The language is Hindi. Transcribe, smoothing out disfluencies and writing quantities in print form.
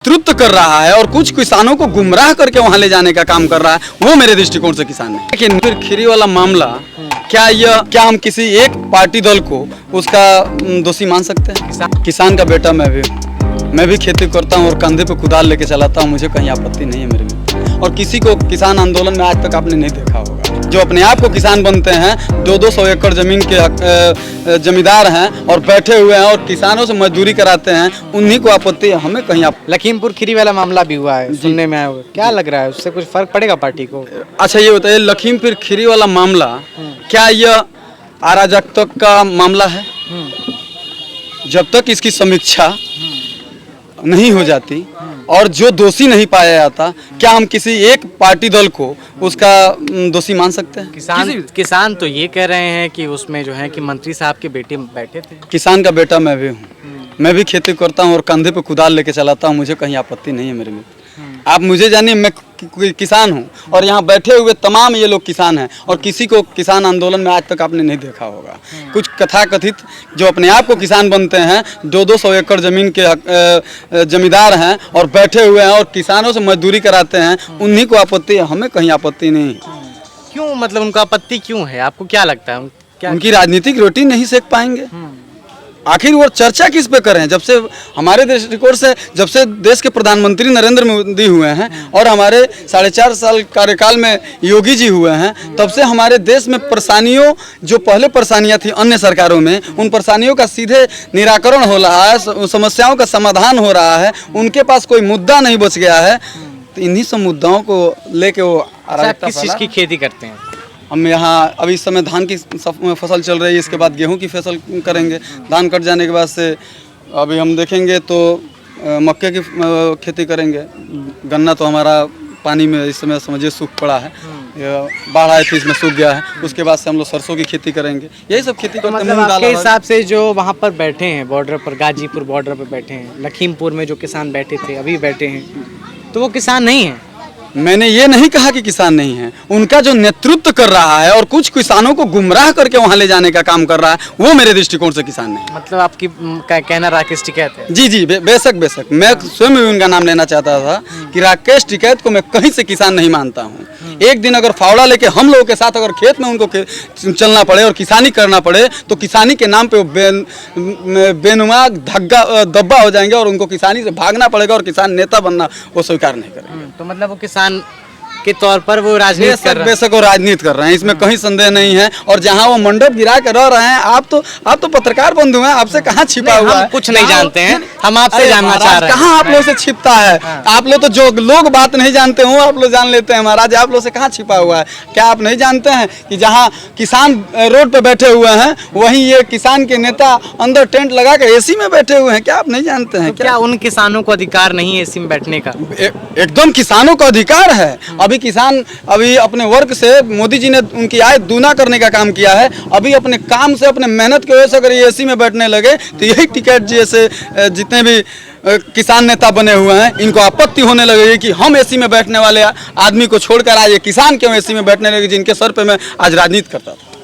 नेतृत्व कर रहा है और कुछ किसानों को गुमराह करके वहां ले जाने का काम कर रहा है, वो मेरे दृष्टिकोण से किसान है। लेकिन फिर खीरी वाला मामला, क्या हम किसी एक पार्टी दल को उसका दोषी मान सकते हैं? किसान का बेटा मैं भी हूँ, मैं भी खेती करता हूँ और कंधे पे कुदाल लेके चलाता हूँ, मुझे कहीं आपत्ति नहीं है मेरे में। और किसी को किसान आंदोलन में आज तक आपने नहीं देखा होगा। जो अपने आप को किसान बनते हैं, 200 एकड़ जमीन के जमींदार हैं और बैठे हुए हैं और किसानों से मजदूरी कराते हैं, उन्हीं को आपत्ति है, हमें कहीं आप। लखीमपुर खीरी वाला मामला भी हुआ है, सुनने में आया होगा, क्या लग रहा है उससे कुछ फर्क पड़ेगा पार्टी को? अच्छा ये बताइए, लखीमपुर खीरी वाला मामला क्या यह अराजकता का मामला है? जब तक इसकी समीक्षा नहीं हो जाती और जो दोषी नहीं पाया जाता, क्या हम किसी एक पार्टी दल को उसका दोषी मान सकते हैं? किसान तो ये कह रहे हैं कि उसमें जो है कि मंत्री साहब के बेटे बैठे थे। किसान का बेटा मैं भी हूँ, मैं भी खेती करता हूँ और कंधे पे कुदाल लेके चलाता हूँ, मुझे कहीं आपत्ति नहीं है मेरे में। आप मुझे जानिए, मैं किसान हूँ और यहाँ बैठे हुए तमाम ये लोग किसान हैं और किसी को किसान आंदोलन में आज तक आपने नहीं देखा होगा। कुछ कथाकथित जो अपने आप को किसान बनते हैं, 200 एकड़ जमीन के जमींदार हैं और बैठे हुए हैं और किसानों से मजदूरी कराते हैं, उन्हीं को आपत्ति है, हमें कहीं आपत्ति नहीं। क्यों, मतलब उनको आपत्ति क्यों है, आपको क्या लगता है? उनकी राजनीतिक रोटी नहीं सेक पाएंगे। आखिर वो चर्चा किस पे करें? जब से हमारे दृष्टिकोण से, जब से देश के प्रधानमंत्री नरेंद्र मोदी हुए हैं और हमारे 4.5 साल कार्यकाल में योगी जी हुए हैं, तब से हमारे देश में परेशानियों, जो पहले परेशानियां थी अन्य सरकारों में, उन परेशानियों का सीधे निराकरण हो रहा है, समस्याओं का समाधान हो रहा है, उनके पास कोई मुद्दा नहीं बच गया है। तो इन्हीं सब मुद्दाओं को लेके वो किस चीज़ की खेती करते हैं? हम यहाँ अभी इस समय धान की फसल चल रही है, इसके बाद गेहूं की फसल करेंगे। धान कट जाने के बाद से अभी हम देखेंगे तो मक्के की खेती करेंगे। गन्ना तो हमारा पानी में इस समय समझिए सूख पड़ा है, बाढ़ आई थी इसमें सूख गया है। उसके बाद से हम लोग सरसों की खेती करेंगे, यही सब खेती करते हैं। मतलब आपके हिसाब से जो वहाँ पर बैठे हैं बॉर्डर पर, गाजीपुर बॉर्डर पर बैठे हैं, लखीमपुर में जो किसान बैठे थे अभी बैठे हैं, तो वो किसान नहीं है? मैंने ये नहीं कहा कि किसान नहीं है, उनका जो नेतृत्व कर रहा है और कुछ किसानों को गुमराह करके वहां ले जाने का काम कर रहा है, वो मेरे दृष्टिकोण से किसान नहीं है। मतलब आपकी कहना राकेश टिकैत है? जी, बेशक बेशक, मैं स्वयं भी उनका नाम लेना चाहता था कि राकेश टिकैत को मैं कहीं से किसान नहीं मानता हूँ। एक दिन अगर फावड़ा लेके हम लोगों के साथ अगर खेत में उनको चलना पड़े और किसानी करना पड़े, तो किसानी के नाम पे बेनुमा दब्बा हो जाएंगे और उनको किसानी से भागना पड़ेगा और किसान नेता बनना वो स्वीकार नहीं करेंगे। तो मतलब वो किसान के तौर पर वो राजनीति कर रहे हैं? बेशक वो राजनीति कर रहे हैं, इसमें कहीं संदेह नहीं है। और जहां वो मंडप गिरा कर रह रहे हैं, आप तो पत्रकार बंधु हैं, आपसे कहाँ छिपा हुआ है? कुछ नहीं जानते हैं, हम आपसे जानना चाह रहे हैं। कहाँ आप लोग से छिपता है? आप लोग तो जो लोग बात नहीं जानते हो आप लोग जान लेते हैं महाराज, आप लोग से कहाँ छिपा हुआ है? क्या आप नहीं जानते हैं कि जहाँ किसान रोड पे बैठे हुए हैं, वहीं ये किसान के नेता अंदर टेंट लगा कर एसी में बैठे हुए हैं? क्या आप नहीं जानते हैं? क्या उन किसानों को अधिकार नहीं है एसी में बैठने का? एकदम किसानों का अधिकार है। अभी किसान अभी अपने वर्क से मोदी जी ने उनकी आय दूना करने का काम किया है। अभी अपने काम से, अपने मेहनत की वजह से अगर ये एसी में बैठने लगे, तो यही टिकैत जैसे जितने भी किसान नेता बने हुए हैं, इनको आपत्ति होने लगेगी कि हम एसी में बैठने वाले आदमी को छोड़कर आज ये किसान क्यों एसी में बैठने लगे, जिनके सर पे मैं आज राजनीति करता था।